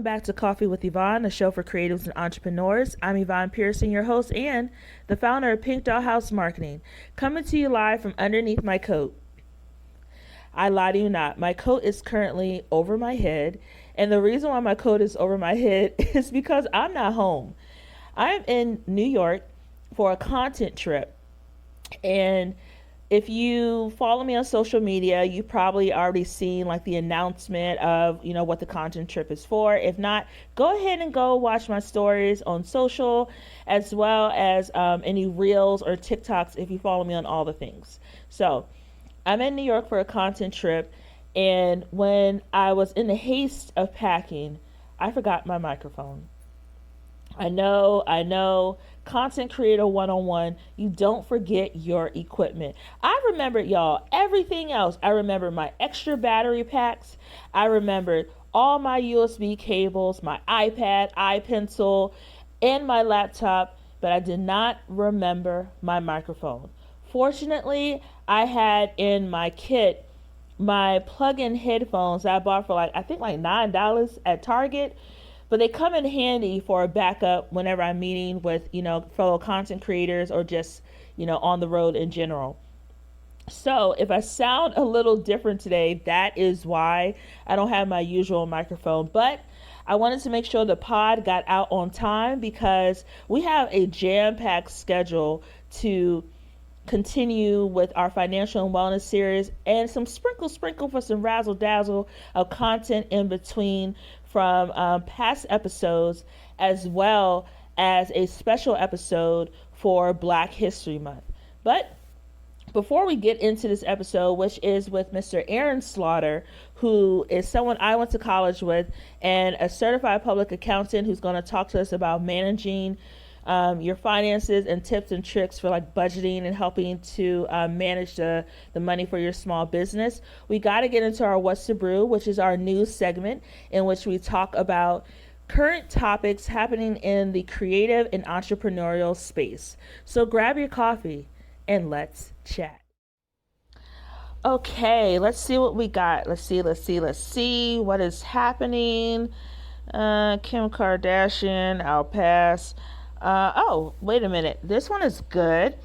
Welcome back to Coffee with Yvonne, a show for creatives and entrepreneurs. I'm Yvonne Pearson, your host and the founder of Pink Doll House Marketing, coming to you live from underneath my coat. I lie to you not, my coat is currently over my head, and the reason why my coat is over my head is because I'm not home. I'm in New York for a content trip, and if you follow me on social media, you probably already seen like the announcement of, what the content trip is for. If not, go ahead and go watch my stories on social, as well as any reels or TikToks if you follow me on all the things. So I'm in New York for a content trip, and when I was in the haste of packing, I forgot my microphone. I know. Content creator 101, you don't forget your equipment. I remembered, y'all, everything else. I remember my extra battery packs. I remembered all my USB cables, my iPad, iPencil, and my laptop, but I did not remember my microphone. Fortunately, I had in my kit my plug-in headphones that I bought for I think $9 at Target. But they come in handy for a backup whenever I'm meeting with, fellow content creators or just, on the road in general. So if I sound a little different today, that is why I don't have my usual microphone. But I wanted to make sure the pod got out on time because we have a jam-packed schedule to continue with our financial and wellness series and some sprinkle for some razzle dazzle of content in between from past episodes, as well as a special episode for Black History Month. But before we get into this episode, which is with Mr. Aaron Slaughter, who is someone I went to college with and a certified public accountant who's going to talk to us about managing your finances and tips and tricks for budgeting and helping to manage the money for your small business. We got to get into our What's to Brew, which is our news segment in which we talk about current topics happening in the creative and entrepreneurial space. So grab your coffee and let's chat. Okay, let's see what we got. Let's see what is happening. Kim Kardashian, I'll pass. Oh, wait a minute. This one is good.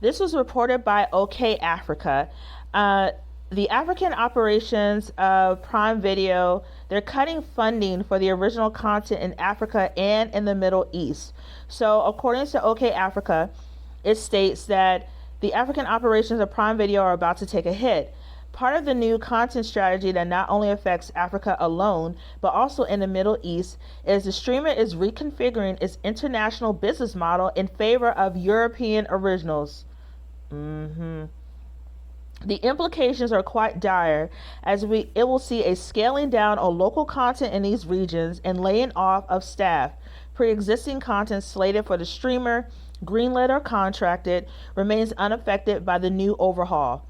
This was reported by OK Africa. The African operations of Prime Video, they're cutting funding for the original content in Africa and in the Middle East. So according to OK Africa, it states that the African operations of Prime Video are about to take a hit. Part of the new content strategy that not only affects Africa alone, but also in the Middle East, is the streamer is reconfiguring its international business model in favor of European originals. The implications are quite dire, as it will see a scaling down of local content in these regions and laying off of staff. Pre-existing content slated for the streamer, greenlit or contracted, remains unaffected by the new overhaul.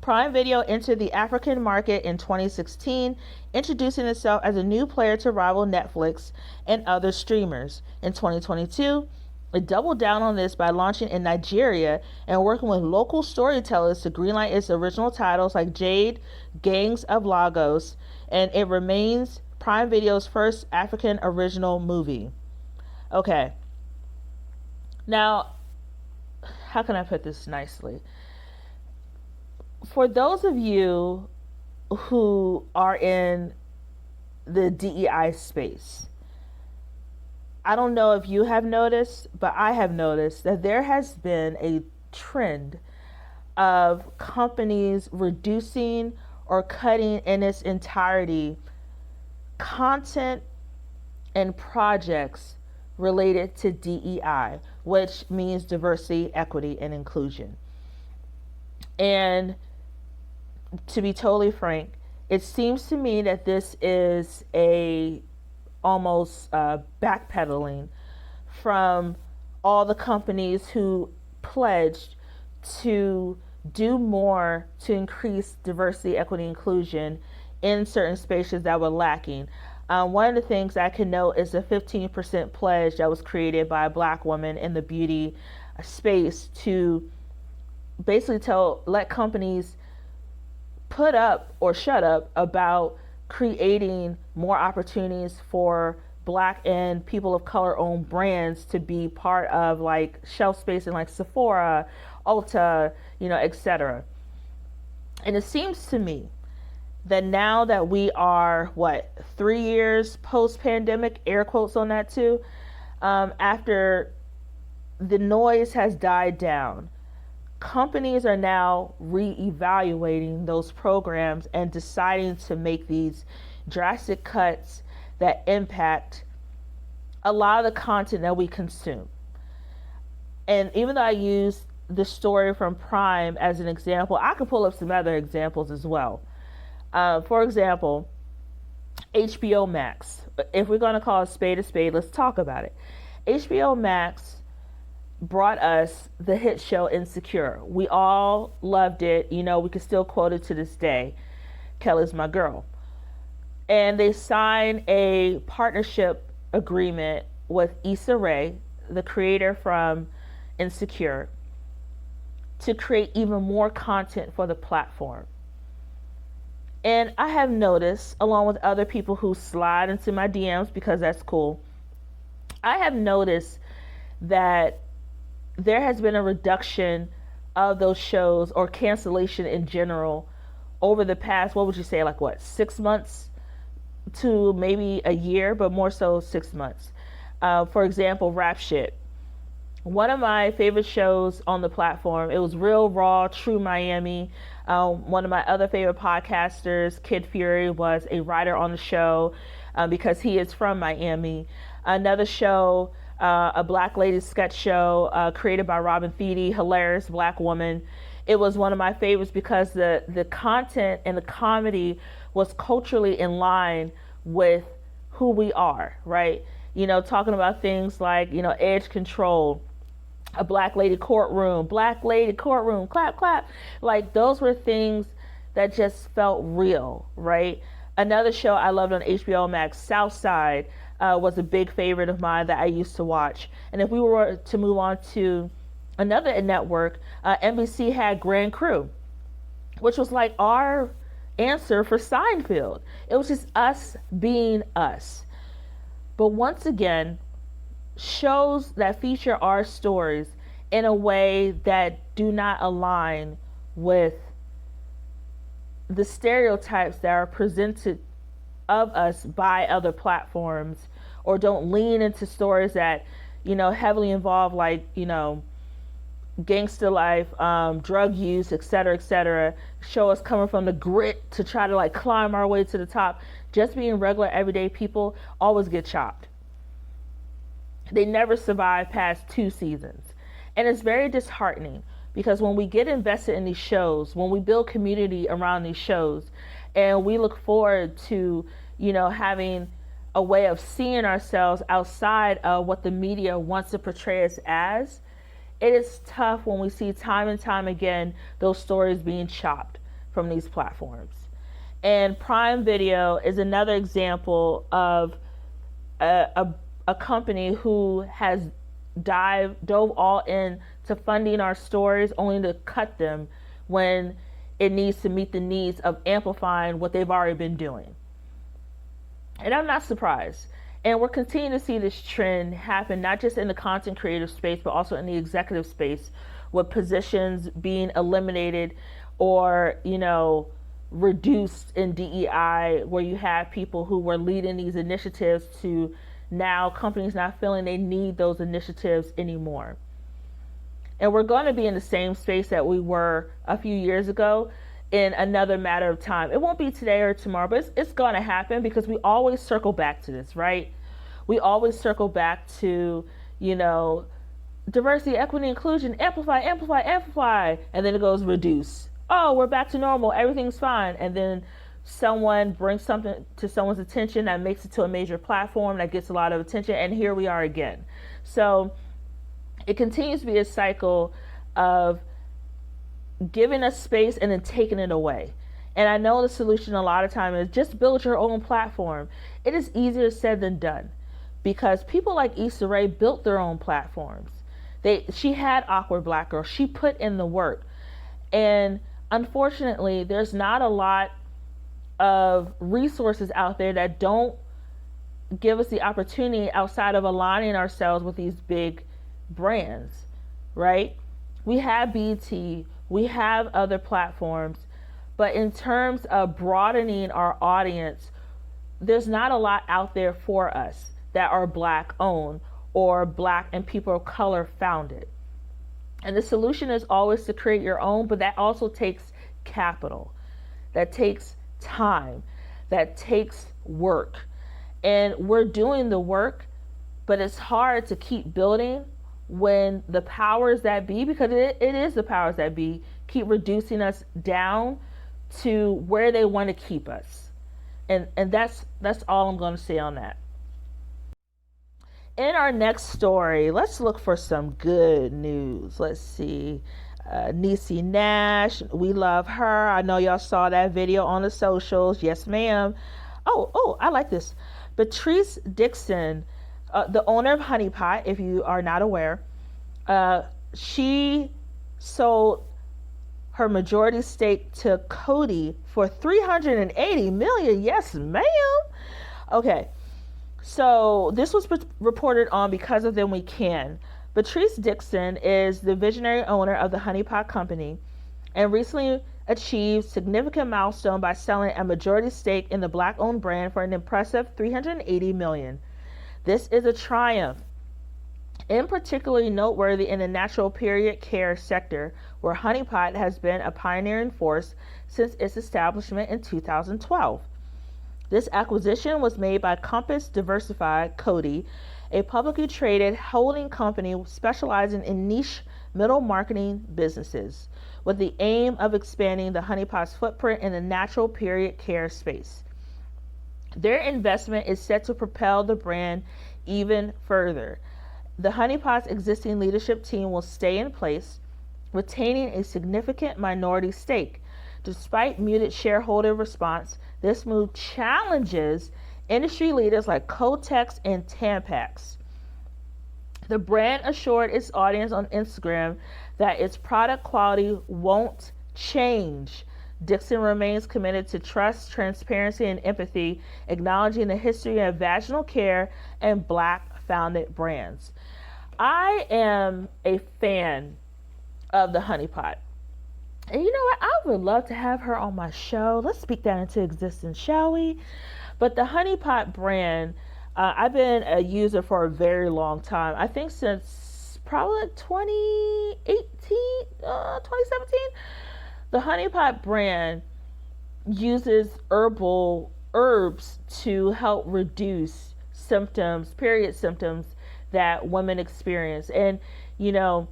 Prime Video entered the African market in 2016, introducing itself as a new player to rival Netflix and other streamers. In 2022, it doubled down on this by launching in Nigeria and working with local storytellers to greenlight its original titles like Jade, Gangs of Lagos, and it remains Prime Video's first African original movie. Okay. Now, how can I put this nicely? For those of you who are in the DEI space, I don't know if you have noticed, but I have noticed that there has been a trend of companies reducing or cutting in its entirety content and projects related to DEI, which means diversity, equity, and inclusion. And to be totally frank, it seems to me that this is almost backpedaling from all the companies who pledged to do more to increase diversity, equity, inclusion in certain spaces that were lacking. One of the things I can note is the 15% pledge that was created by a Black woman in the beauty space to basically let companies put up or shut up about creating more opportunities for Black and people of color owned brands to be part of like shelf space in like Sephora, Ulta, etc. And it seems to me that now that we are 3 years post pandemic, air quotes on that too, after the noise has died down, companies are now reevaluating those programs and deciding to make these drastic cuts that impact a lot of the content that we consume. And even though I use the story from Prime as an example, I could pull up some other examples as well. For example, HBO Max. If we're going to call a spade, let's talk about it. HBO Max brought us the hit show Insecure. We all loved it. We can still quote it to this day. Kelly's my girl. And they signed a partnership agreement with Issa Rae, the creator from Insecure, to create even more content for the platform. And I have noticed, along with other people who slide into my DMs because that's cool, I have noticed that there has been a reduction of those shows or cancellation in general over the past, 6 months to maybe a year, but more so 6 months. For example, Rap Shit. One of my favorite shows on the platform, it was real, raw, true Miami. One of my other favorite podcasters, Kid Fury, was a writer on the show because he is from Miami. Another show, a Black lady sketch show created by Robin Thede, hilarious Black woman. It was one of my favorites because the content and the comedy was culturally in line with who we are, right? Talking about things like, edge control, a Black lady courtroom, clap, clap. Like those were things that just felt real, right? Another show I loved on HBO Max, Southside, was a big favorite of mine that I used to watch. And if we were to move on to another network, NBC had Grand Crew, which was like our answer for Seinfeld. It was just us being us. But once again, shows that feature our stories in a way that do not align with the stereotypes that are presented of us by other platforms, or don't lean into stories that, heavily involve gangster life, drug use, etc., show us coming from the grit to try to climb our way to the top. Just being regular everyday people always get chopped. They never survive past 2 seasons. And it's very disheartening because when we get invested in these shows, when we build community around these shows, and we look forward to, having a way of seeing ourselves outside of what the media wants to portray us as, it is tough when we see time and time again those stories being chopped from these platforms. And Prime Video is another example of a company who has dove all in to funding our stories only to cut them when it needs to meet the needs of amplifying what they've already been doing. And I'm not surprised. And we're continuing to see this trend happen, not just in the content creative space, but also in the executive space, with positions being eliminated or, reduced in DEI, where you have people who were leading these initiatives to now companies not feeling they need those initiatives anymore. And we're going to be in the same space that we were a few years ago in another matter of time. It won't be today or tomorrow, but it's going to happen because we always circle back to this, right? We always circle back to, diversity, equity, inclusion, amplify, and then it goes reduce. Oh, we're back to normal. Everything's fine. And then someone brings something to someone's attention that makes it to a major platform that gets a lot of attention, and here we are again. So it continues to be a cycle of giving us space and then taking it away. And I know the solution a lot of time is just build your own platform. It is easier said than done because people like Issa Rae built their own platforms. She had Awkward Black Girl. She put in the work. And unfortunately, there's not a lot of resources out there that don't give us the opportunity outside of aligning ourselves with these big brands, right? We have BT, we have other platforms, but in terms of broadening our audience, there's not a lot out there for us that are Black owned or Black and people of color founded. And the solution is always to create your own, but that also takes capital, that takes time, that takes work. And we're doing the work, but it's hard to keep building when the powers that be, because it is the powers that be, keep reducing us down to where they want to keep us. And that's all I'm going to say on that. In our next story, let's look for some good news. Let's see. Niecy Nash, we love her. I know y'all saw that video on the socials. Yes, ma'am. Oh, I like this. Patrice Dixon, the owner of Honey Pot, if you are not aware, she sold her majority stake to Coty for $380 million. Yes, ma'am. Okay. So this was reported on Because of Them We Can. Patrice Dixon is the visionary owner of the Honey Pot Company and recently achieved significant milestone by selling a majority stake in the Black-owned brand for an impressive $380 million. This is a triumph, in particularly noteworthy in the natural period care sector, where Honey Pot has been a pioneering force since its establishment in 2012. This acquisition was made by Compass Diversified Coty, a publicly traded holding company specializing in niche middle marketing businesses, with the aim of expanding the Honey Pot's footprint in the natural period care space. Their investment is set to propel the brand even further. The Honey Pot's existing leadership team will stay in place, retaining a significant minority stake. Despite muted shareholder response, this move challenges industry leaders like Kotex and Tampax. The brand assured its audience on Instagram that its product quality won't change. Dixon remains committed to trust, transparency, and empathy, acknowledging the history of vaginal care and Black-founded brands. I am a fan of the Honey Pot. And you know what? I would love to have her on my show. Let's speak that into existence, shall we? But the Honey Pot brand, I've been a user for a very long time. I think since probably 2018, 2017. The Honey Pot brand uses herbal herbs to help reduce symptoms, period symptoms that women experience. And, you know,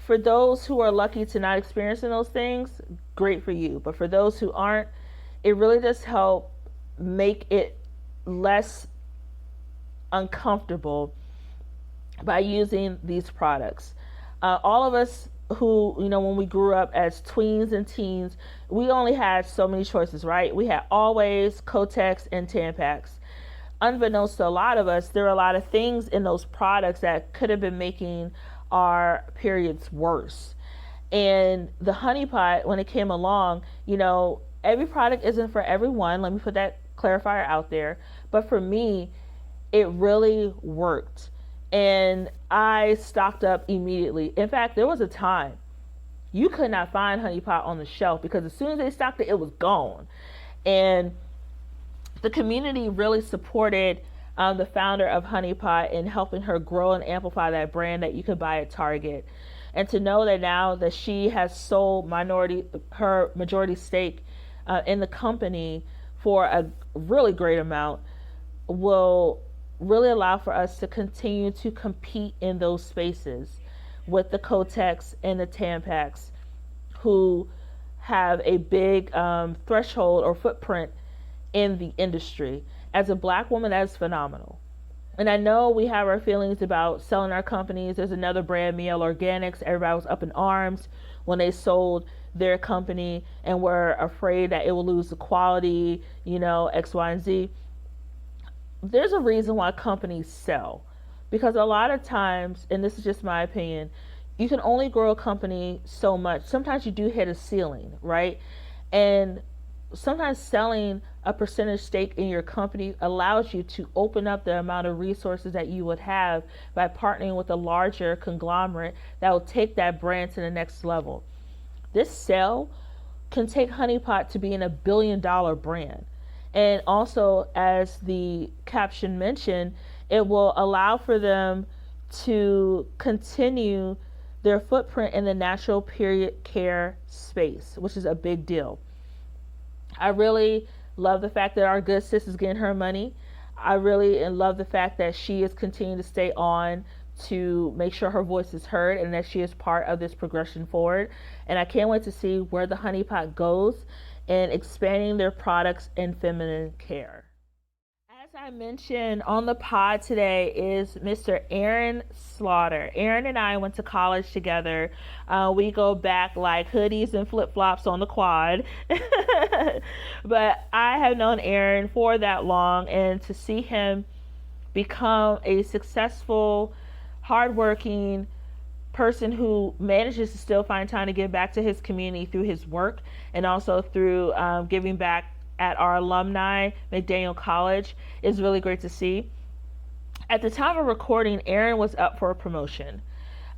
for those who are lucky to not experiencing those things, great for you. But for those who aren't, it really does help make it less uncomfortable by using these products. All of us who, you know, when we grew up as tweens and teens, we only had so many choices, right? We had Always, Kotex, and Tampax. Unbeknownst to a lot of us, there are a lot of things in those products that could have been making our periods worse. And the Honey Pot, when it came along, you know, every product isn't for everyone. Let me put that clarifier out there. But for me, it really worked. And I stocked up immediately. In fact, there was a time you could not find Honey Pot on the shelf because as soon as they stocked it, it was gone. And the community really supported the founder of Honey Pot in helping her grow and amplify that brand that you could buy at Target. And to know that now that she has sold her majority stake in the company for a really great amount will really allow for us to continue to compete in those spaces with the Kotex and the Tampax, who have a big threshold or footprint in the industry. As a Black woman, that is phenomenal. And I know we have our feelings about selling our companies. There's another brand, Miel Organics. Everybody was up in arms when they sold their company and were afraid that it will lose the quality, you know, X, Y, and Z. There's a reason why companies sell. Because a lot of times, and this is just my opinion, you can only grow a company so much. Sometimes you do hit a ceiling, right? And sometimes selling a percentage stake in your company allows you to open up the amount of resources that you would have by partnering with a larger conglomerate that will take that brand to the next level. This sale can take Honey Pot to being $1 billion brand. And also, as the caption mentioned, it will allow for them to continue their footprint in the natural period care space, which is a big deal. I really love the fact that our good sis is getting her money. I really love the fact that she is continuing to stay on to make sure her voice is heard and that she is part of this progression forward. And I can't wait to see where the Honey Pot goes in expanding their products in feminine care. As I mentioned on the pod today is Mr. Aaron Slaughter. Aaron and I went to college together. We go back like hoodies and flip flops on the quad. But I have known Aaron for that long, and to see him become a successful, hardworking person who manages to still find time to give back to his community through his work and also through giving back at our alumni, McDaniel College, is really great to see. At the time of recording, Aaron was up for a promotion.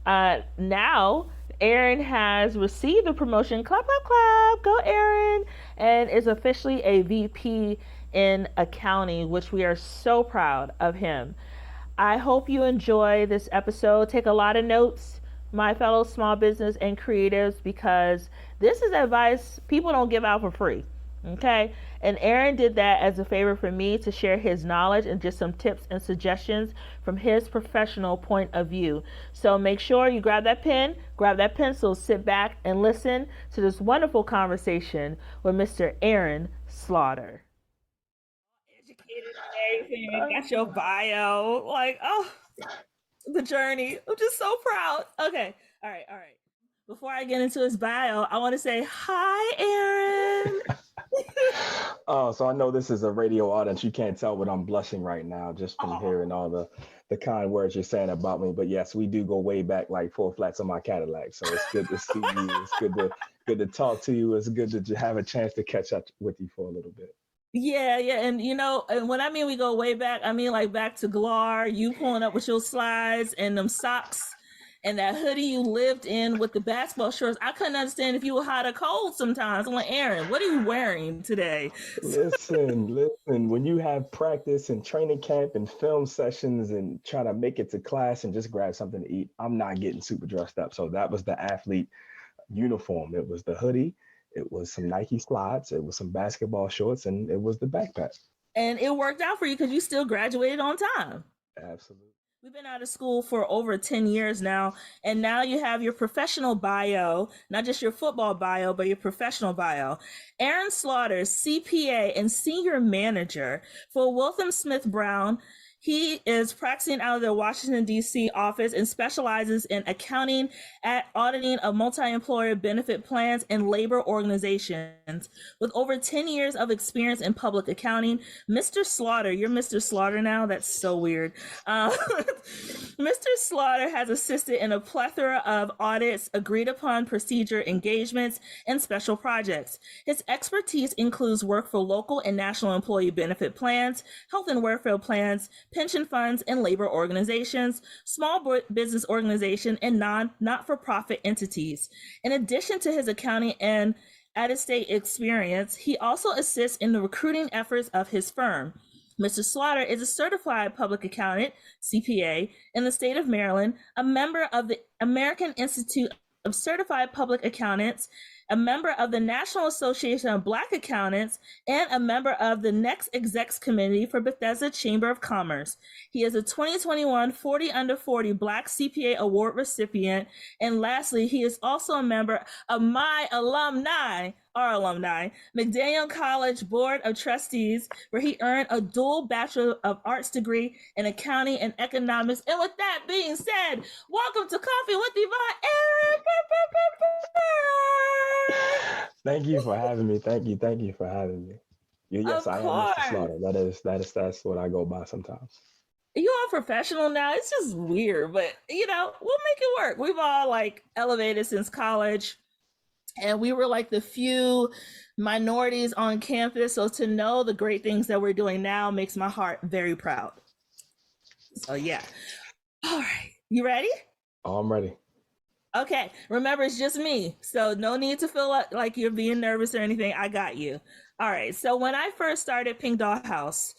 Now, Aaron has received the promotion, clap, clap, clap, go Aaron, and is officially a VP in accounting, which we are so proud of him. I hope you enjoy this episode. Take a lot of notes, my fellow small business and creatives, because this is advice people don't give out for free. Okay, and Aaron did that as a favor for me to share his knowledge and just some tips and suggestions from his professional point of view. So make sure you grab that pen, grab that pencil, sit back and listen to this wonderful conversation with Mr. Aaron Slaughter. Educated and everything, got your bio, like, oh, the journey. I'm just so proud. Okay, all right. Before I get into his bio, I want to say hi, Aaron. Oh, so I know this is a radio audience. You can't tell, but I'm blushing right now just from hearing all the kind words you're saying about me. But yes, we do go way back, like 4 flats on my Cadillac. So it's good to see you. It's good to talk to you. It's good to have a chance to catch up with you for a little bit. Yeah, and and when I mean we go way back, I mean like back to Glar, you pulling up with your slides and them socks and that hoodie you lived in with the basketball shorts. I couldn't understand if you were hot or cold sometimes. I'm like, Aaron, what are you wearing today? Listen, when you have practice and training camp and film sessions and try to make it to class and just grab something to eat, I'm not getting super dressed up. So that was the athlete uniform. It was the hoodie, it was some Nike slides, it was some basketball shorts, and it was the backpack. And it worked out for you because you still graduated on time. Absolutely. We've been out of school for over 10 years now, and now you have your professional bio, not just your football bio, but your professional bio. Aaron Slaughter, CPA and senior manager for Wiltham Smith Brown. He is practicing out of the Washington, D.C. office and specializes in accounting at auditing of multi-employer benefit plans and labor organizations. With over 10 years of experience in public accounting, Mr. Slaughter, you're Mr. Slaughter now? That's so weird. Mr. Slaughter has assisted in a plethora of audits, agreed upon procedure engagements, and special projects. His expertise includes work for local and national employee benefit plans, health and welfare plans, pension funds and labor organizations, small business organizations, and not-for-profit entities. In addition to his accounting and out-of-state experience, he also assists in the recruiting efforts of his firm. Mr. Slaughter is a certified public accountant, CPA, in the state of Maryland, a member of the American Institute of Certified Public Accountants, a member of the National Association of Black Accountants, and a member of the Next Execs Committee for Bethesda Chamber of Commerce. He is a 2021 40 Under 40 Black CPA Award recipient. And lastly, he is also a member of our alumni, McDaniel College Board of Trustees, where he earned a dual Bachelor of Arts degree in accounting and economics. And with that being said, welcome to Coffee with Yvonne, Aaron. Thank you for having me. Thank you for having me. Yes, I am Mr. Slaughter. That's what I go by sometimes. You all professional now. It's just weird, but we'll make it work. We've all elevated since college. And we were like the few minorities on campus. So to know the great things that we're doing now makes my heart very proud. So yeah. All right. You ready? Oh, I'm ready. Okay. Remember, it's just me. So no need to feel like you're being nervous or anything. I got you. All right. So when I first started Pink Doll House,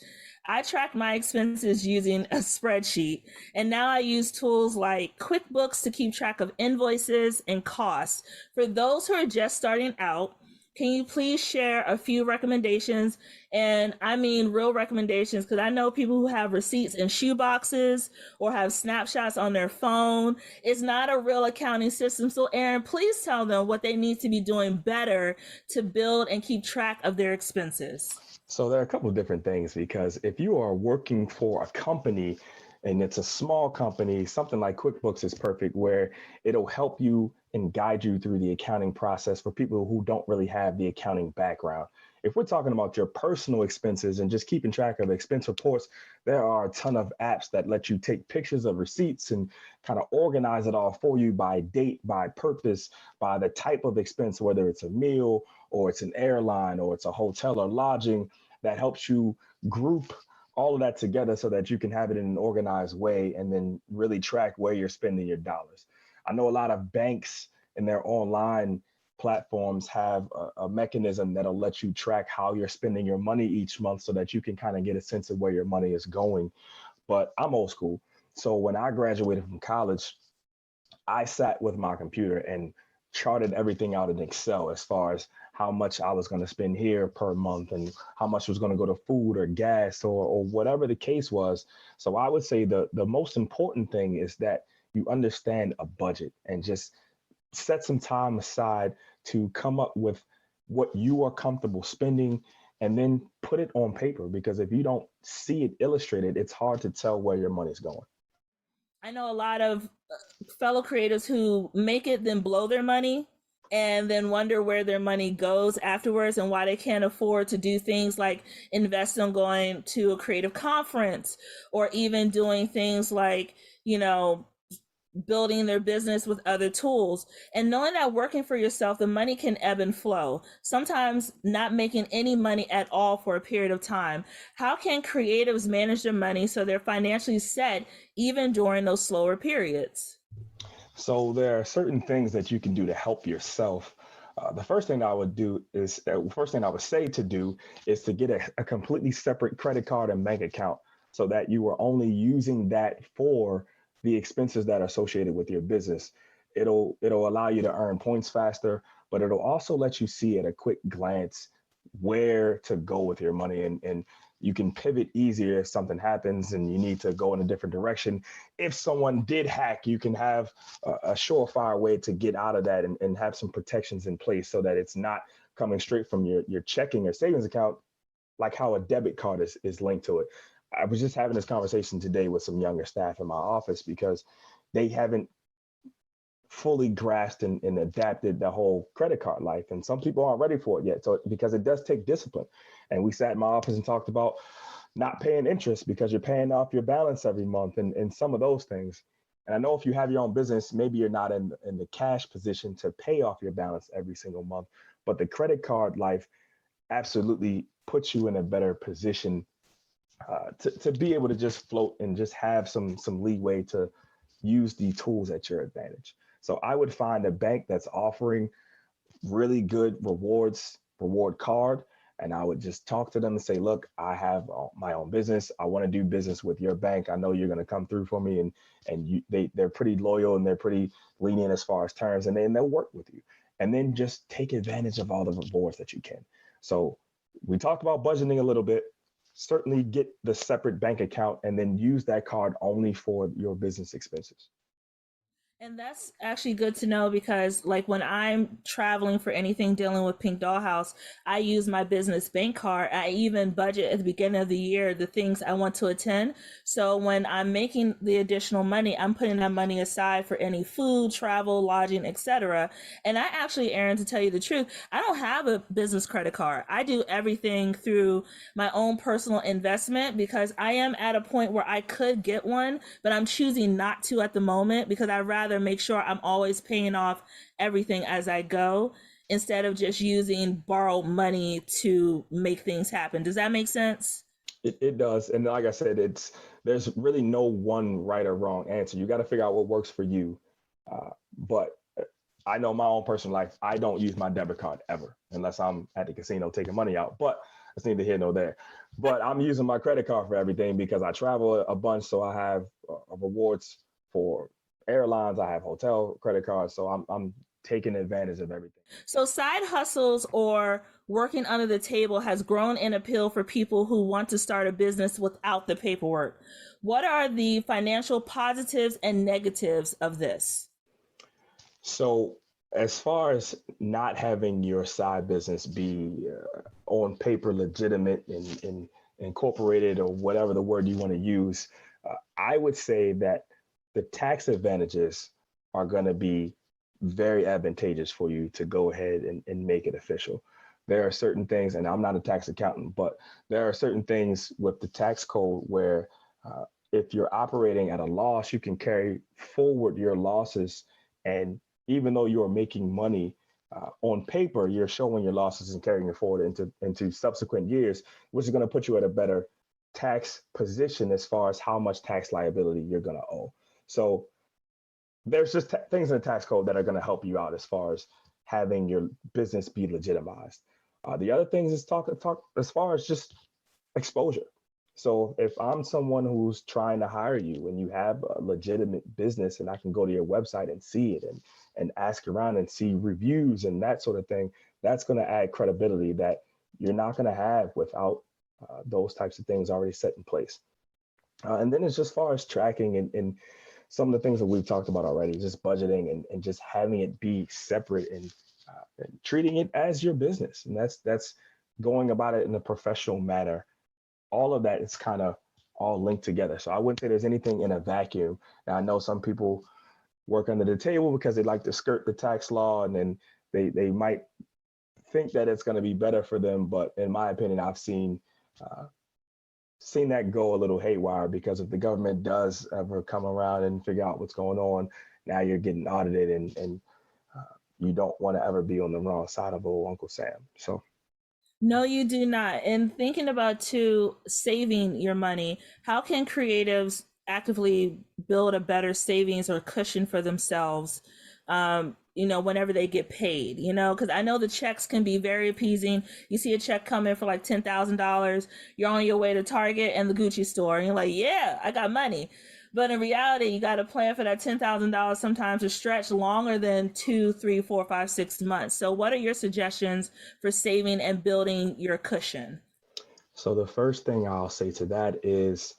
I tracked my expenses using a spreadsheet. And now I use tools like QuickBooks to keep track of invoices and costs. For those who are just starting out, can you please share a few recommendations? And I mean real recommendations, because I know people who have receipts in shoe boxes or have snapshots on their phone. It's not a real accounting system. So Aaron, please tell them what they need to be doing better to build and keep track of their expenses. So there are a couple of different things, because if you are working for a company and it's a small company, something like QuickBooks is perfect, where it'll help you and guide you through the accounting process for people who don't really have the accounting background. If we're talking about your personal expenses and just keeping track of expense reports, there are a ton of apps that let you take pictures of receipts and kind of organize it all for you by date, by purpose, by the type of expense, whether it's a meal or it's an airline or it's a hotel or lodging. That helps you group all of that together so that you can have it in an organized way and then really track where you're spending your dollars. I know a lot of banks in their online platforms have a mechanism that'll let you track how you're spending your money each month so that you can kind of get a sense of where your money is going. But I'm old school. So when I graduated from college, I sat with my computer and charted everything out in Excel as far as how much I was going to spend here per month and how much was going to go to food or gas or whatever the case was. So I would say the most important thing is that you understand a budget and just set some time aside to come up with what you are comfortable spending and then put it on paper, because if you don't see it illustrated, it's hard to tell where your money's going. I know a lot of fellow creators who make it, then blow their money, and then wonder where their money goes afterwards and why they can't afford to do things like invest in going to a creative conference or even doing things like, you know, building their business with other tools. And knowing that working for yourself, the money can ebb and flow, sometimes not making any money at all for a period of time. How can creatives manage their money so they're financially set even during those slower periods? So there are certain things that you can do to help yourself. The first thing I would do is, first thing I would say to do is to get a completely separate credit card and bank account so that you are only using that for the expenses that are associated with your business. It'll allow you to earn points faster, but it'll also let you see at a quick glance where to go with your money, and you can pivot easier if something happens and you need to go in a different direction. If someone did hack, you can have a surefire way to get out of that and have some protections in place so that it's not coming straight from your checking or savings account, like how a debit card is linked to it. I was just having this conversation today with some younger staff in my office because they haven't fully grasped and adapted the whole credit card life. And some people aren't ready for it yet. So because it does take discipline. And we sat in my office and talked about not paying interest because you're paying off your balance every month and some of those things. And I know if you have your own business, maybe you're not in the cash position to pay off your balance every single month, but the credit card life absolutely puts you in a better position to be able to just float and just have some leeway to use the tools at your advantage. So I would find a bank that's offering really good reward card, and I would just talk to them and say, look, I have my own business. I want to do business with your bank. I know you're going to come through for me, and they're pretty loyal and they're pretty lenient as far as terms, and they'll work with you. And then just take advantage of all the rewards that you can. So we talked about budgeting a little bit. Certainly get the separate bank account and then use that card only for your business expenses. And that's actually good to know because, like, when I'm traveling for anything dealing with Pink Dollhouse, I use my business bank card. I even budget at the beginning of the year the things I want to attend. So when I'm making the additional money, I'm putting that money aside for any food, travel, lodging, etc. And I actually, Aaron, to tell you the truth, I don't have a business credit card. I do everything through my own personal investment because I am at a point where I could get one, but I'm choosing not to at the moment because I rather make sure I'm always paying off everything as I go. instead of just using borrowed money to make things happen. Does that make sense? It does. And like I said, there's really no one right or wrong answer. You got to figure out what works for you. But I know my own personal life, I don't use my debit card ever unless I'm at the casino taking money out. But it's neither here nor there. But I'm using my credit card for everything because I travel a bunch. So I have rewards for airlines. I have hotel credit cards. So I'm taking advantage of everything. So side hustles or working under the table has grown in appeal for people who want to start a business without the paperwork. What are the financial positives and negatives of this? So, as far as not having your side business be on paper legitimate and incorporated or whatever the word you want to use, I would say that the tax advantages are going to be very advantageous for you to go ahead and make it official. There are certain things, and I'm not a tax accountant, but there are certain things with the tax code where if you're operating at a loss, you can carry forward your losses. And even though you're making money on paper, you're showing your losses and carrying it forward into subsequent years, which is going to put you at a better tax position as far as how much tax liability you're going to owe. So there's just things in the tax code that are going to help you out as far as having your business be legitimized. The other things is talk as far as just exposure. So if I'm someone who's trying to hire you and you have a legitimate business and I can go to your website and see it and ask around and see reviews and that sort of thing, that's going to add credibility that you're not going to have without those types of things already set in place. And then it's just as far as tracking and some of the things that we've talked about already, just budgeting and just having it be separate and treating it as your business. And that's going about it in a professional manner. All of that is kind of all linked together. So I wouldn't say there's anything in a vacuum. Now, I know some people work under the table because they like to skirt the tax law and then they might think that it's going to be better for them. But in my opinion, I've seen that go a little haywire because if the government does ever come around and figure out what's going on, now you're getting audited and you don't want to ever be on the wrong side of old Uncle Sam. So. No, you do not. And thinking about too saving your money, how can creatives actively build a better savings or cushion for themselves? Whenever they get paid, because I know the checks can be very appeasing. You see a check come in for like $10,000, you're on your way to Target and the Gucci store, and you're like, yeah, I got money. But in reality, you got to plan for that $10,000 sometimes to stretch longer than 2, 3, 4, 5, 6 months. So what are your suggestions for saving and building your cushion? So the first thing I'll say to that is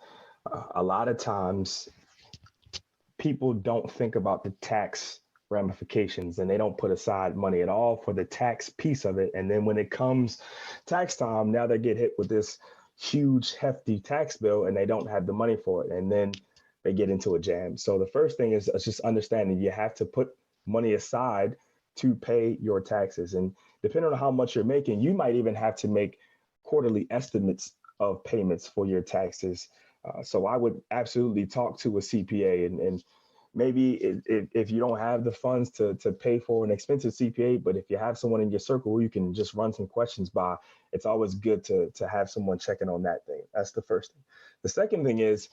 a lot of times people don't think about the tax ramifications and they don't put aside money at all for the tax piece of it. And then when it comes tax time, now they get hit with this huge hefty tax bill and they don't have the money for it. And then they get into a jam. So the first thing is just understanding you have to put money aside to pay your taxes. And depending on how much you're making, you might even have to make quarterly estimates of payments for your taxes. So I would absolutely talk to a CPA and maybe if you don't have the funds to pay for an expensive CPA, but if you have someone in your circle who you can just run some questions by, it's always good to have someone checking on that thing. That's the first thing. The second thing is,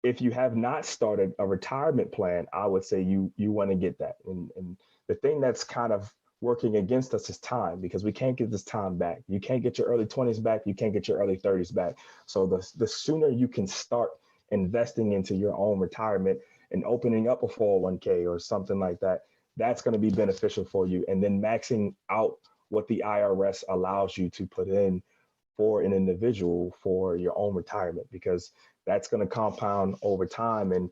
if you have not started a retirement plan, I would say you want to get that. And the thing that's kind of working against us is time, because we can't get this time back. You can't get your early 20s back. You can't get your early 30s back. So the sooner you can start investing into your own retirement and opening up a 401k or something like that, that's going to be beneficial for you. And then maxing out what the IRS allows you to put in for an individual for your own retirement, because that's going to compound over time. And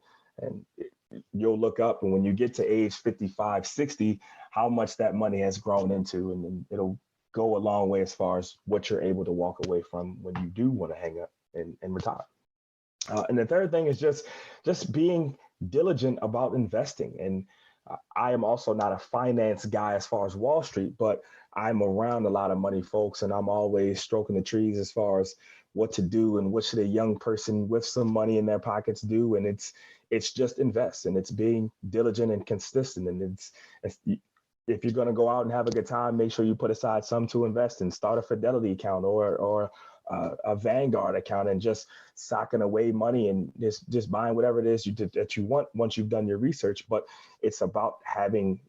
you'll look up, and when you get to age 55, 60, how much that money has grown into, and then it'll go a long way as far as what you're able to walk away from when you do want to hang up and retire. And the third thing is just being diligent about investing. And I am also not a finance guy as far as Wall Street, but I'm around a lot of money folks, and I'm always stroking the trees as far as what to do and what should a young person with some money in their pockets do. And it's just invest, and it's being diligent and consistent. And it's if you're going to go out and have a good time, make sure you put aside some to invest in. Start a Fidelity account or a Vanguard account, and just socking away money and just buying whatever it is that you want once you've done your research. But it's about having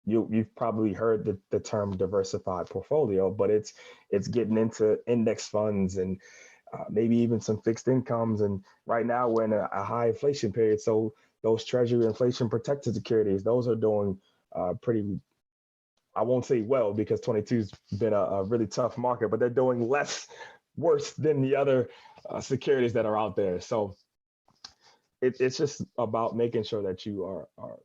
you've probably heard the term diversified portfolio, but it's getting into index funds and maybe even some fixed incomes. And right now we're in a high inflation period, so those Treasury inflation protected securities, those are doing pretty, I won't say well, because 22's been a really tough market, but they're doing worse than the other securities that are out there. So it's just about making sure that you are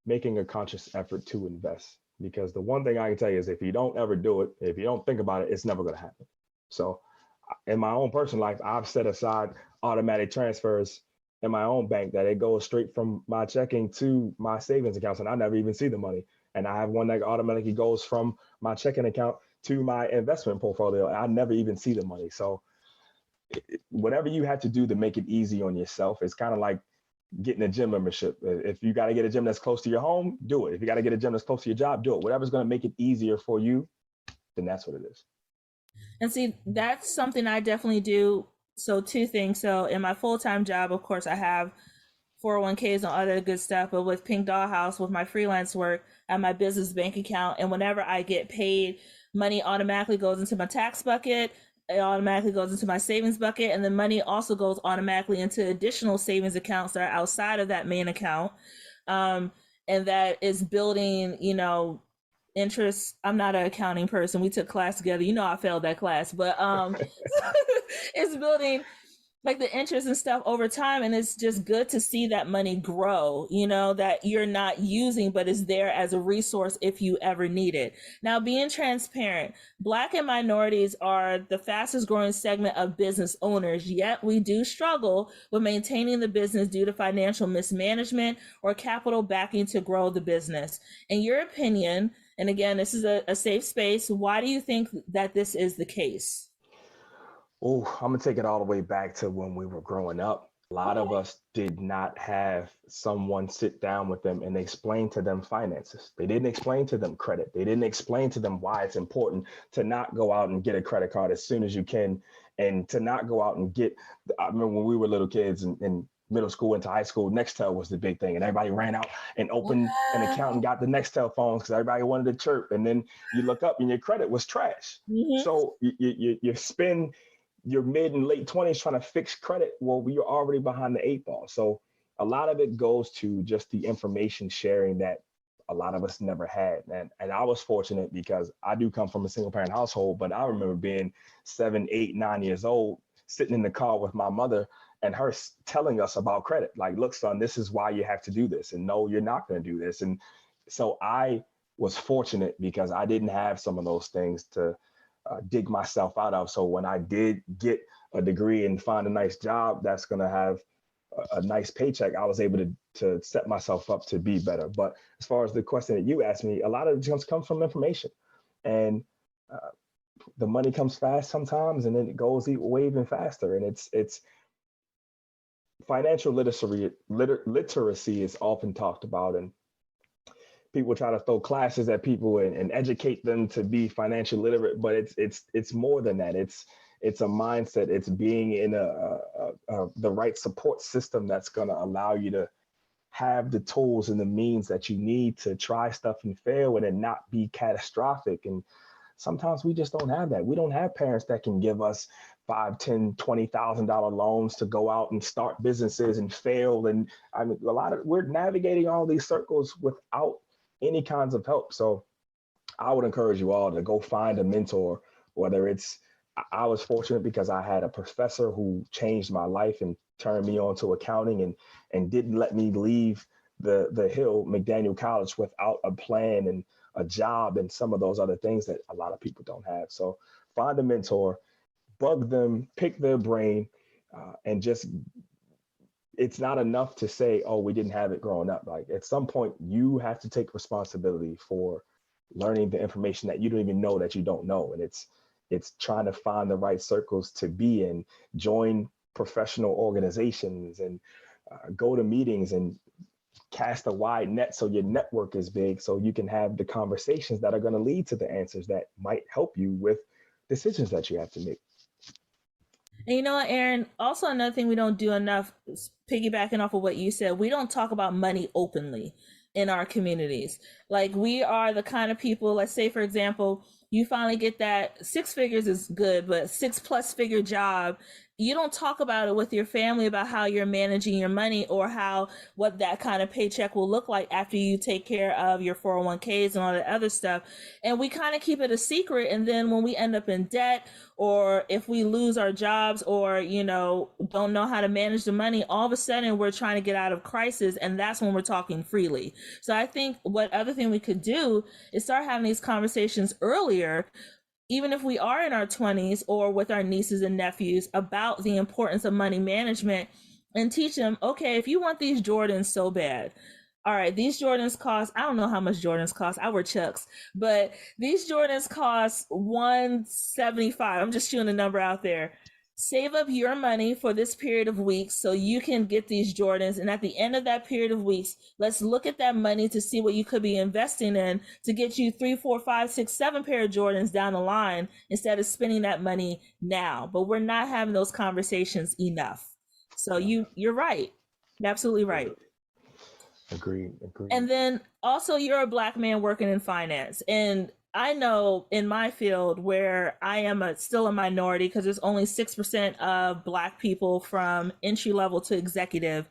making a conscious effort to invest. Because the one thing I can tell you is, if you don't ever do it, if you don't think about it, it's never going to happen. So in my own personal life, I've set aside automatic transfers in my own bank that it goes straight from my checking to my savings accounts, and I never even see the money. And I have one that automatically goes from my checking account to my investment portfolio, and I never even see the money. So whatever you have to do to make it easy on yourself, it's kind of like getting a gym membership. If you got to get a gym that's close to your home, do it. If you got to get a gym that's close to your job, do it. Whatever's going to make it easier for you, then that's what it is. And see, that's something I definitely do. So two things. So in my full-time job, of course, I have 401ks and other good stuff. But with Pink Dollhouse, with my freelance work, I have my business bank account. And whenever I get paid, money automatically goes into my tax bucket. It automatically goes into my savings bucket. And the money also goes automatically into additional savings accounts that are outside of that main account. And that is building, interest. I'm not an accounting person. We took class together. I failed that class, but it's building like the interest and stuff over time. And it's just good to see that money grow, that you're not using, but is there as a resource if you ever need it. Now, being transparent, Black and minorities are the fastest growing segment of business owners, yet we do struggle with maintaining the business due to financial mismanagement or capital backing to grow the business. In your opinion, and again, this is a safe space, why do you think that this is the case? Oh, I'm going to take it all the way back to when we were growing up. A lot of us did not have someone sit down with them and explain to them finances. They didn't explain to them credit. They didn't explain to them why it's important to not go out and get a credit card as soon as you can, and to not go out and get, I remember when we were little kids in middle school into high school, Nextel was the big thing, and everybody ran out and opened an account and got the Nextel phones because everybody wanted to chirp. And then you look up and your credit was trash. Mm-hmm. So you spend your mid and late 20s trying to fix credit. Well, you're already behind the 8 ball. So a lot of it goes to just the information sharing that a lot of us never had. And I was fortunate because I do come from a single parent household, but I remember being 7, 8, 9 years old, sitting in the car with my mother and her telling us about credit. Like, look, son, this is why you have to do this. And no, you're not going to do this. And so I was fortunate because I didn't have some of those things to dig myself out of. So when I did get a degree and find a nice job that's going to have a nice paycheck, I was able to set myself up to be better. But as far as the question that you asked me, a lot of it just comes from information, and the money comes fast sometimes, and then it goes way even faster. And it's financial literacy is often talked about, and people try to throw classes at people and educate them to be financially literate, but it's more than that. It's a mindset. It's being in the right support system that's going to allow you to have the tools and the means that you need to try stuff and fail and not be catastrophic. And sometimes we just don't have that. We don't have parents that can give us $5,000, $10,000, $20,000 loans to go out and start businesses and fail. And I mean, we're navigating all these circles without any kinds of help. So I would encourage you all to go find a mentor, whether it's, I was fortunate because I had a professor who changed my life and turned me on to accounting and didn't let me leave the Hill, McDaniel College, without a plan and a job and some of those other things that a lot of people don't have. So find a mentor, bug them, pick their brain, and just, it's not enough to say, oh, we didn't have it growing up. Like, at some point you have to take responsibility for learning the information that you don't even know that you don't know. And it's trying to find the right circles to be in, join professional organizations, and go to meetings and cast a wide net so your network is big, so you can have the conversations that are going to lead to the answers that might help you with decisions that you have to make. And you know what, Aaron? Also, another thing we don't do enough, piggybacking off of what you said, we don't talk about money openly in our communities. Like, we are the kind of people, let's say, for example, you finally get that 6 figures is good, but 6+ figure job. You don't talk about it with your family about how you're managing your money or what that kind of paycheck will look like after you take care of your 401ks and all that other stuff. And we kind of keep it a secret. And then when we end up in debt, or if we lose our jobs, or, don't know how to manage the money, all of a sudden we're trying to get out of crisis. And that's when we're talking freely. So I think what other thing we could do is start having these conversations earlier, even if we are in our 20s, or with our nieces and nephews, about the importance of money management, and teach them, okay, if you want these Jordans so bad, all right, these Jordans cost, I don't know how much Jordans cost. I wear Chucks, but these Jordans cost $175. I'm just shooting a number out there. Save up your money for this period of weeks so you can get these Jordans. And at the end of that period of weeks, let's look at that money to see what you could be investing in to get you 3, 4, 5, 6, 7 pair of Jordans down the line, instead of spending that money now. But we're not having those conversations enough. So you're right. You're absolutely right. Agreed. And then also, you're a Black man working in finance. And I know in my field, where I am still a minority, because there's only 6% of Black people from entry level to executive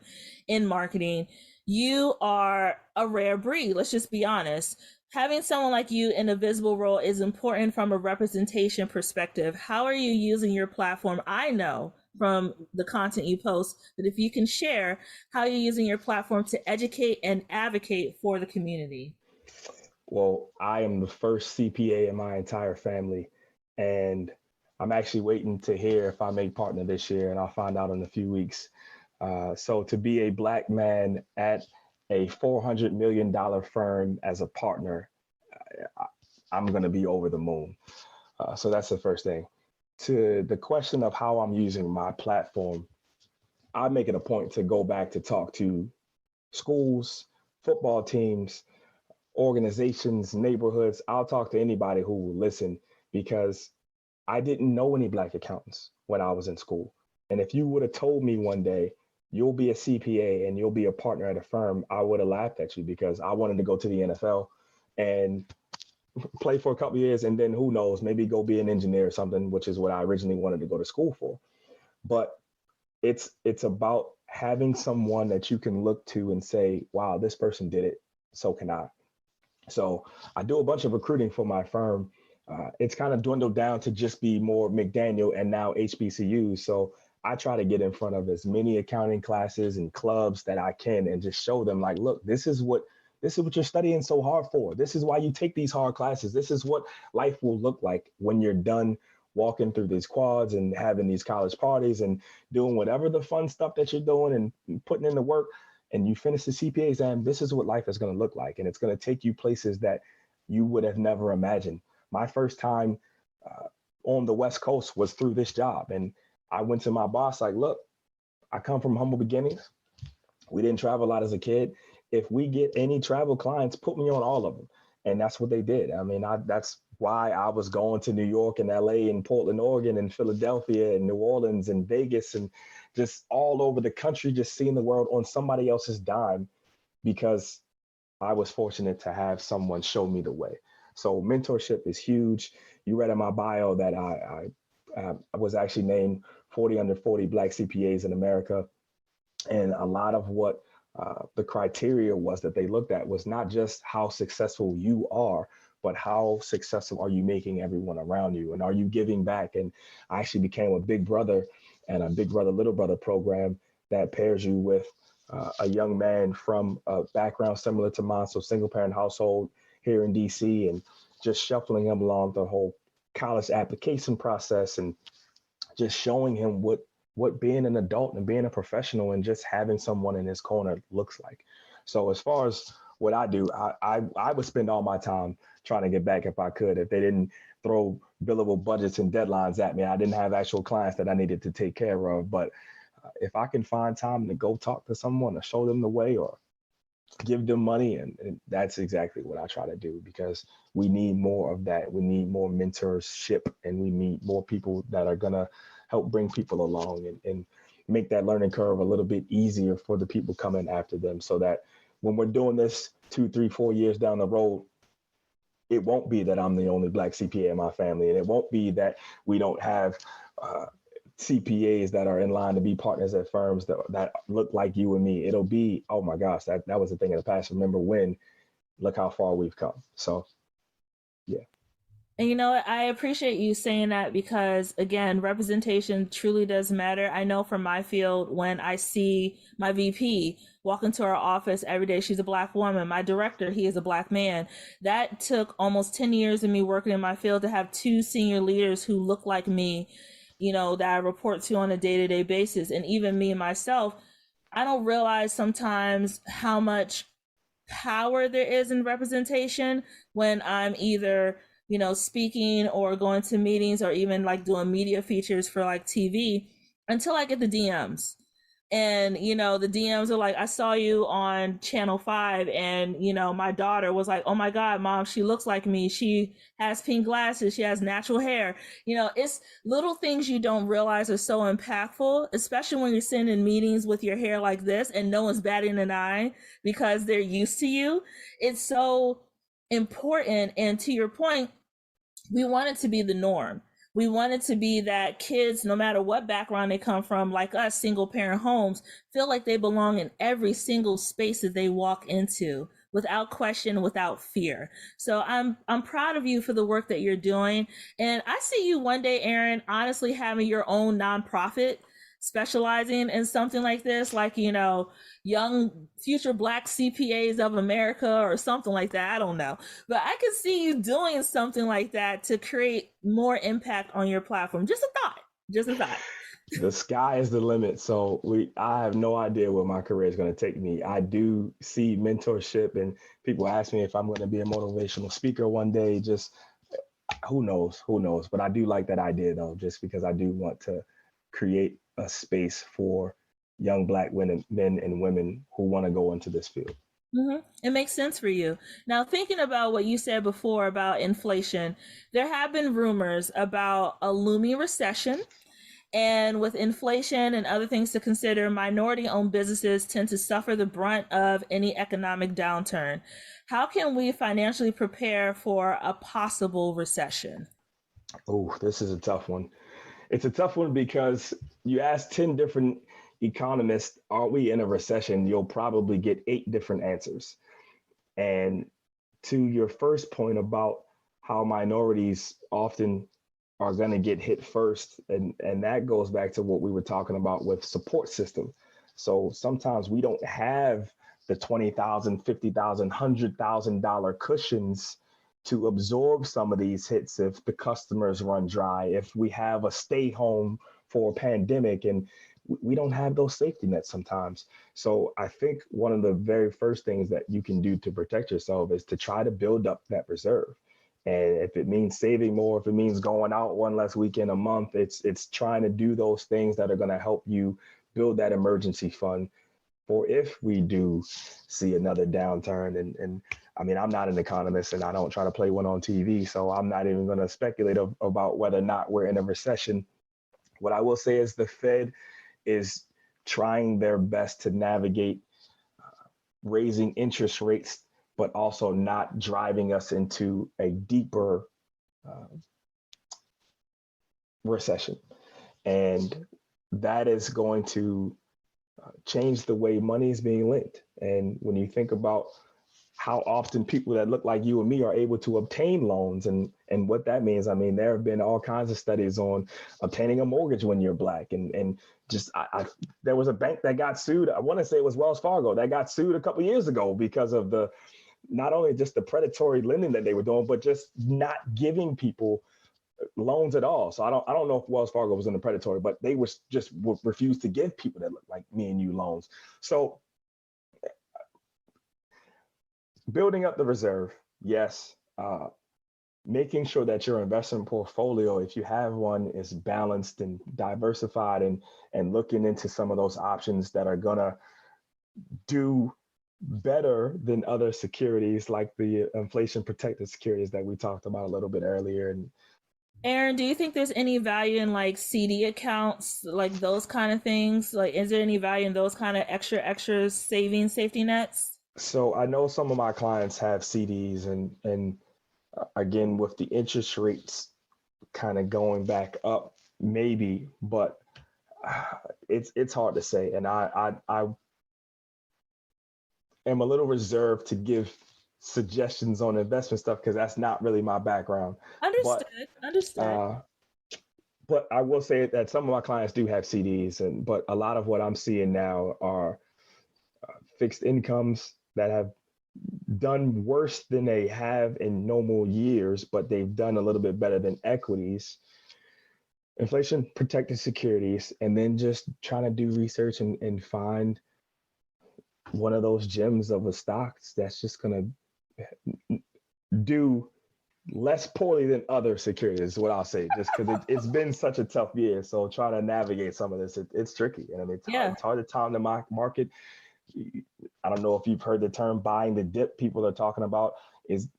in marketing, you are a rare breed. Let's just be honest. Having someone like you in a visible role is important from a representation perspective. How are you using your platform? I know from the content you post that if you can share how you're using your platform to educate and advocate for the community. Well, I am the first CPA in my entire family, and I'm actually waiting to hear if I make partner this year, and I'll find out in a few weeks. So to be a Black man at a $400 million firm as a partner, I'm going to be over the moon. So that's the first thing. To the question of how I'm using my platform, I make it a point to go back to talk to schools, football teams, organizations, neighborhoods. I'll talk to anybody who will listen, because I didn't know any Black accountants when I was in school. And if you would have told me one day, you'll be a CPA and you'll be a partner at a firm, I would have laughed at you, because I wanted to go to the NFL and play for a couple of years, and then who knows, maybe go be an engineer or something, which is what I originally wanted to go to school for. But it's about having someone that you can look to and say, wow, this person did it, so can I. So I do a bunch of recruiting for my firm. It's kind of dwindled down to just be more McDaniel and now HBCUs. So I try to get in front of as many accounting classes and clubs that I can, and just show them, like, look, this is what you're studying so hard for. This is why you take these hard classes. This is what life will look like when you're done walking through these quads and having these college parties and doing whatever the fun stuff that you're doing and putting in the work, and you finish the CPA exam. This is what life is going to look like. And it's going to take you places that you would have never imagined. My first time on the West Coast was through this job. And I went to my boss like, look, I come from humble beginnings. We didn't travel a lot as a kid. If we get any travel clients, put me on all of them. And that's what they did. I mean, that's why I was going to New York and LA and Portland, Oregon and Philadelphia and New Orleans and Vegas and just all over the country, just seeing the world on somebody else's dime, because I was fortunate to have someone show me the way. So mentorship is huge. You read in my bio that I was actually named 40 under 40 Black CPAs in America. And a lot of what the criteria was that they looked at was not just how successful you are, but how successful are you making everyone around you? And are you giving back? And I actually became a big brother and a big brother, little brother program that pairs you with a young man from a background similar to mine, so single parent household here in DC, and just shuffling him along the whole college application process and just showing him what being an adult and being a professional and just having someone in his corner looks like. So as far as what I do, I would spend all my time trying to get back if I could. If they didn't throw billable budgets and deadlines at me, I didn't have actual clients that I needed to take care of. But if I can find time to go talk to someone or show them the way, or give them money. And that's exactly what I try to do, because we need more of that. We need more mentorship, and we need more people that are going to help bring people along, and make that learning curve a little bit easier for the people coming after them, so that when we're doing this 2, 3, 4 years down the road, it won't be that I'm the only Black CPA in my family, and it won't be that we don't have CPAs that are in line to be partners at firms that look like you and me. It'll be, oh my gosh, that was a thing in the past. Remember when? Look how far we've come. So, yeah. And you know what? I appreciate you saying that because, again, representation truly does matter. I know from my field, when I see my VP walk into our office every day, she's a Black woman. My director, he is a Black man. That took almost 10 years of me working in my field to have 2 senior leaders who look like me, you know, that I report to on a day-to-day basis. And even me myself, I don't realize sometimes how much power there is in representation when I'm either, you know, speaking or going to meetings or even like doing media features for like TV, until I get the DMs. And, you know, the DMs are like, I saw you on Channel 5. And, you know, my daughter was like, oh my God, mom, she looks like me. She has pink glasses. She has natural hair. You know, it's little things you don't realize are so impactful, especially when you're sitting in meetings with your hair like this and no one's batting an eye because they're used to you. It's so important. And to your point, we want it to be the norm. We want it to be that kids, no matter what background they come from, like us, single parent homes, feel like they belong in every single space that they walk into without question, without fear. So I'm proud of you for the work that you're doing. And I see you one day, Aaron, honestly having your own nonprofit specializing in something like this, like, you know, young future Black CPAs of America or something like that. I don't know. But I could see you doing something like that to create more impact on your platform. Just a thought. Just a thought. The sky is the limit. So I have no idea where my career is going to take me. I do see mentorship, and people ask me if I'm going to be a motivational speaker one day. Just who knows? Who knows? But I do like that idea, though, just because I do want to create a space for young Black men and women who want to go into this field. Mm-hmm. It makes sense for you. Now, thinking about what you said before about inflation, there have been rumors about a looming recession. And with inflation and other things to consider, minority-owned businesses tend to suffer the brunt of any economic downturn. How can we financially prepare for a possible recession? Oh, this is a tough one. It's a tough one because you ask 10 different economists, are we in a recession? You'll probably get 8 different answers. And to your first point about how minorities often are going to get hit first, and that goes back to what we were talking about with support system. So sometimes we don't have the $20,000, $50,000, $100,000 cushions to absorb some of these hits if the customers run dry, if we have a stay home for a pandemic, and we don't have those safety nets sometimes. So I think one of the very first things that you can do to protect yourself is to try to build up that reserve. And if it means saving more, if it means going out one less weekend a month, it's trying to do those things that are going to help you build that emergency fund for if we do see another downturn. And I mean, I'm not an economist and I don't try to play one on TV, so I'm not even going to speculate about whether or not we're in a recession. What I will say is the Fed is trying their best to navigate raising interest rates, but also not driving us into a deeper recession. And that is going to change the way money is being lent. And when you think about how often people that look like you and me are able to obtain loans and what that means, I mean, there have been all kinds of studies on obtaining a mortgage when you're Black. And just there was a bank that got sued. I want to say it was Wells Fargo that got sued a couple of years ago because of not only just the predatory lending that they were doing, but just not giving people loans at all. So I don't know if Wells Fargo was in the predatory, but they refused to give people that look like me and you loans. So building up the reserve, yes. Making sure that your investment portfolio, if you have one, is balanced and diversified, and looking into some of those options that are gonna do better than other securities like the inflation protected securities that we talked about a little bit earlier. And Aaron, do you think there's any value in like CD accounts, like those kind of things? Like, is there any value in those kind of extra saving safety nets? so I know some of my clients have CDs, and again, with the interest rates kind of going back up, maybe, but it's hard to say. And I am a little reserved to give suggestions on investment stuff because that's not really my background. But Understood. Understood. uh, but I will say that some of my clients do have CDs, and but a lot of what I'm seeing now are fixed incomes that have done worse than they have in normal years, but they've done a little bit better than equities, inflation protected securities, and then just trying to do research and find one of those gems of a stock that's just going to do less poorly than other securities is what I'll say, just because it's been such a tough year. So trying to navigate some of this, it's tricky. And I mean, Yeah. it's hard to time the market. I don't know if you've heard the term buying the dip. People are talking about is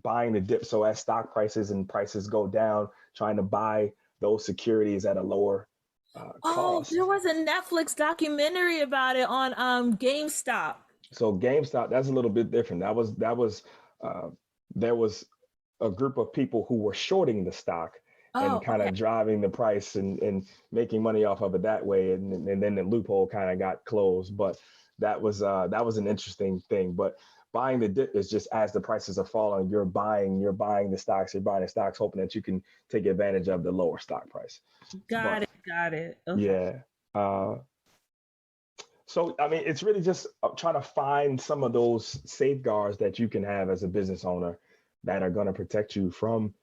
buying the dip. So as stock prices and prices go down, trying to buy those securities at a lower Oh, there cost. was a Netflix documentary about it on GameStop. So GameStop, that's a little bit different. Uh, there was a group of people who were shorting the stock and Oh, kind okay. of driving the price and making money off of it that way. And then the loophole kind of got closed. But that was an interesting thing. But buying the dip is just as the prices are falling, you're buying the stocks, hoping that you can take advantage of the lower stock price. Got But it. Got it. Okay. yeah. So, I mean, it's really just trying to find some of those safeguards that you can have as a business owner that are going to protect you from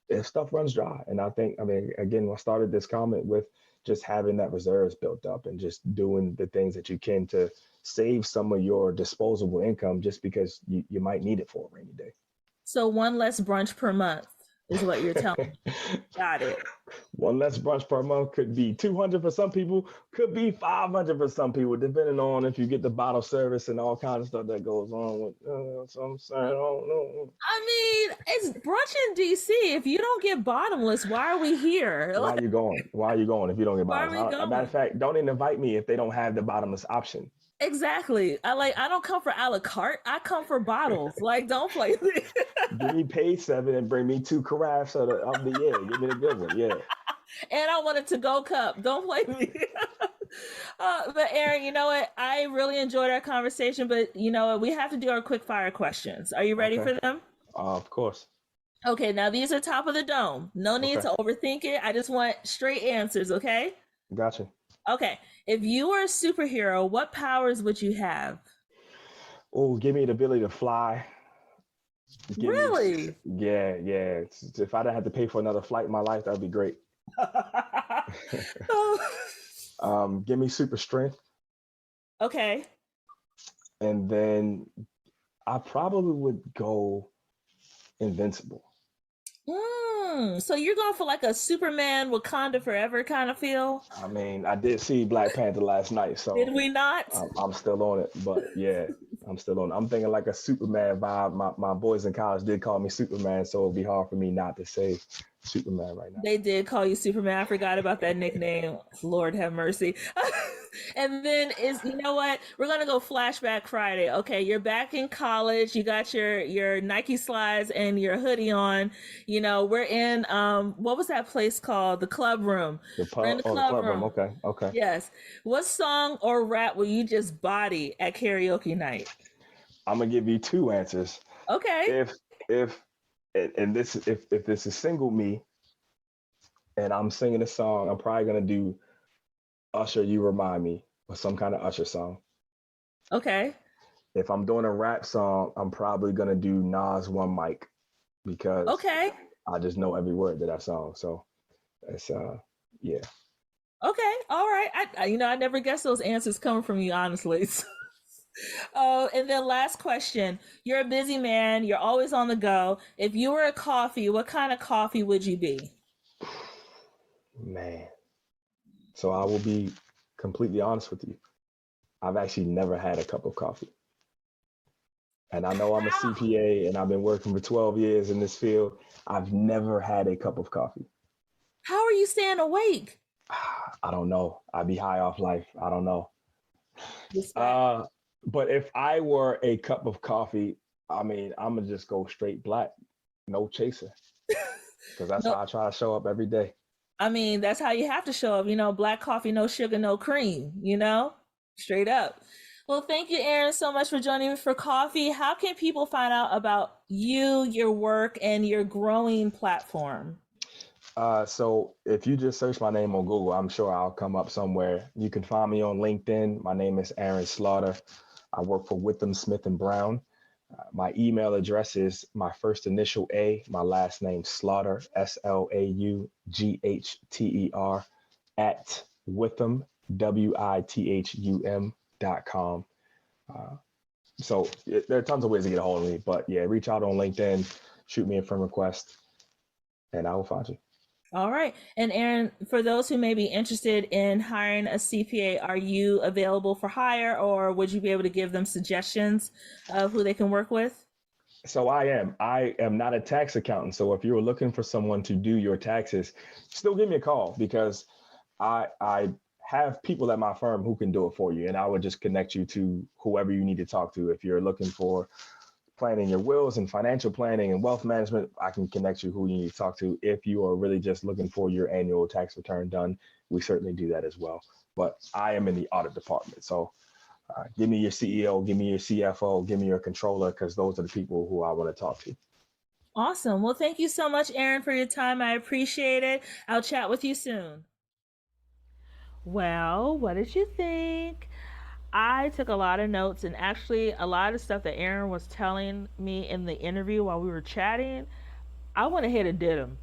if stuff runs dry. And I think, I mean, again, I started this comment with just having that reserves built up and just doing the things that you can to save some of your disposable income just because you might need it for a rainy day. So one less brunch per month is what you're telling me. Got it. One less brunch per month could be 200 for some people, could be 500 for some people, depending on if you get the bottle service and all kinds of stuff that goes on with. So I'm saying, I don't know. I mean, it's brunch in DC. If you don't get bottomless, why are we here? Why are you going? Why are you going if you don't get Why are bottomless? we A matter going? of fact, don't even invite me if they don't have the bottomless option. Exactly. I don't come for a la carte. I come for bottles. Like, don't play with me. Give me page 7 and bring me 2 carafes of the year. Give me the good one. Yeah. And I want a to-go cup. Don't play with me. But Aaron, you know what? I really enjoyed our conversation, but you know what? We have to do our quick fire questions. Are you ready Okay. for them? Of course. Okay, now these are top of the dome. No need Okay. to overthink it. I just want straight answers, okay? Gotcha. Okay. If you were a superhero, what powers would you have? Oh, give me the ability to fly. Give me, Really? yeah, yeah. If I didn't have to pay for another flight in my life, that'd be great. Give me super strength, Okay. and then I probably would go invincible. So you're going for like a Superman Wakanda forever kind of feel? I mean, I did see Black Panther last night, Did so we not? I'm still on it. But yeah, I'm still on it. I'm thinking like a Superman vibe. My boys in college did call me Superman, so it'd be hard for me not to say Superman right now. They did call you Superman. I forgot about that nickname. Lord have mercy. And then you know what? We're gonna go flashback Friday. Okay, you're back in college. You got your Nike slides and your hoodie on. You know, we're in what was that place called? The club room. The We're in pub, the oh, the club club room. room. Okay, okay. Yes. What song or rap will you just body at karaoke night? I'm gonna give you 2 answers. Okay. If if and this if this is single me and I'm singing a song, I'm probably gonna do Usher, You Remind Me, or some kind of Usher song. Okay. If I'm doing a rap song, I'm probably gonna do Nas One Mic because Okay. I just know every word to that song. So that's yeah. Okay. All right. I never guessed those answers coming from you, honestly. Oh, and then last question. You're a busy man. You're always on the go. If you were a coffee, what kind of coffee would you be? Man. So I will be completely honest with you. I've actually never had a cup of coffee. And I know I'm a CPA and I've been working for 12 years in this field. I've never had a cup of coffee. How are you staying awake? I don't know. I'd be high off life. I don't know. Respect. But if I were a cup of coffee, I mean, I'm gonna just go straight black, no chaser, because that's No, how I try to show up every day. I mean, that's how you have to show up. Black coffee, no sugar, no cream, straight up. Well, thank you, Aaron, so much for joining me for coffee. How can people find out about you, your work, and your growing platform? So if you just search my name on Google, I'm sure I'll come up somewhere. You can find me on LinkedIn. My name is Aaron Slaughter. I work for Witham Smith and Brown. My email address is my first initial A, my last name Slaughter, SLAUGHTER, at Witham, WITHUM.com. So there are tons of ways to get a hold of me, but yeah, reach out on LinkedIn, shoot me a friend request, and I will find you. All right. And Aaron, for those who may be interested in hiring a CPA, are you available for hire, or would you be able to give them suggestions of who they can work with? So I am. I am not a tax accountant. So if you're looking for someone to do your taxes, still give me a call because I have people at my firm who can do it for you, and I would just connect you to whoever you need to talk to. If you're looking for planning your wills and financial planning and wealth management, I can connect you who you need to talk to. If you are really just looking for your annual tax return done, we certainly do that as well. But I am in the audit department. So give me your CEO, give me your CFO, give me your controller, because those are the people who I want to talk to. Awesome. Well, thank you so much, Aaron, for your time. I appreciate it. I'll chat with you soon. Well, what did you think? I took a lot of notes, and actually a lot of stuff that Aaron was telling me in the interview while we were chatting, I went ahead and did them,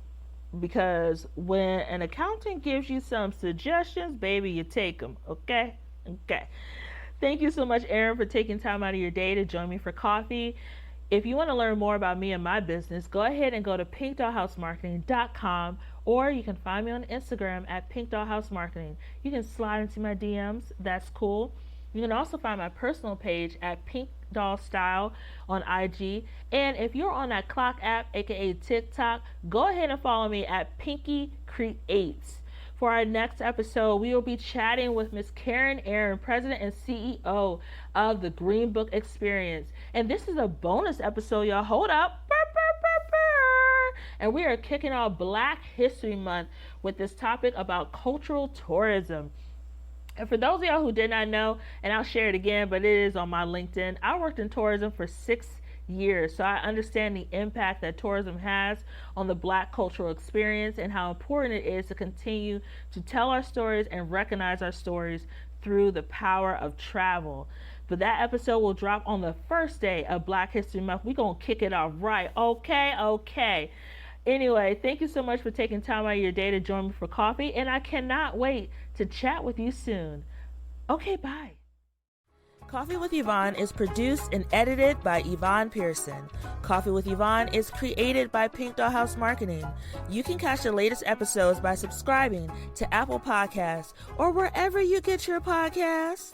because when an accountant gives you some suggestions, baby, you take them. Okay. Thank you so much, Aaron, for taking time out of your day to join me for coffee. If you want to learn more about me and my business, go ahead and go to pinkdollhousemarketing.com, or you can find me on Instagram at pinkdollhousemarketing. You can slide into my DMs. That's cool. You can also find my personal page at pinkdollstyle on IG. And if you're on that Clock app, aka TikTok, go ahead and follow me at Pinky Creates. For our next episode, we will be chatting with Miss Karen Aaron, President and CEO of the Green Book Experience. And this is a bonus episode, y'all. Hold up. And we are kicking off Black History Month with this topic about cultural tourism. And for those of y'all who did not know, and I'll share it again, but it is on my LinkedIn, I worked in tourism for 6 years, so I understand the impact that tourism has on the Black cultural experience and how important it is to continue to tell our stories and recognize our stories through the power of travel. But that episode will drop on the first day of Black History Month. We're going to kick it off right. Okay. Anyway, thank you so much for taking time out of your day to join me for coffee, and I cannot wait to chat with you soon. Okay, bye. Coffee with Yvonne is produced and edited by Yvonne Pearson. Coffee with Yvonne is created by Pink Doll House Marketing. You can catch the latest episodes by subscribing to Apple Podcasts or wherever you get your podcasts.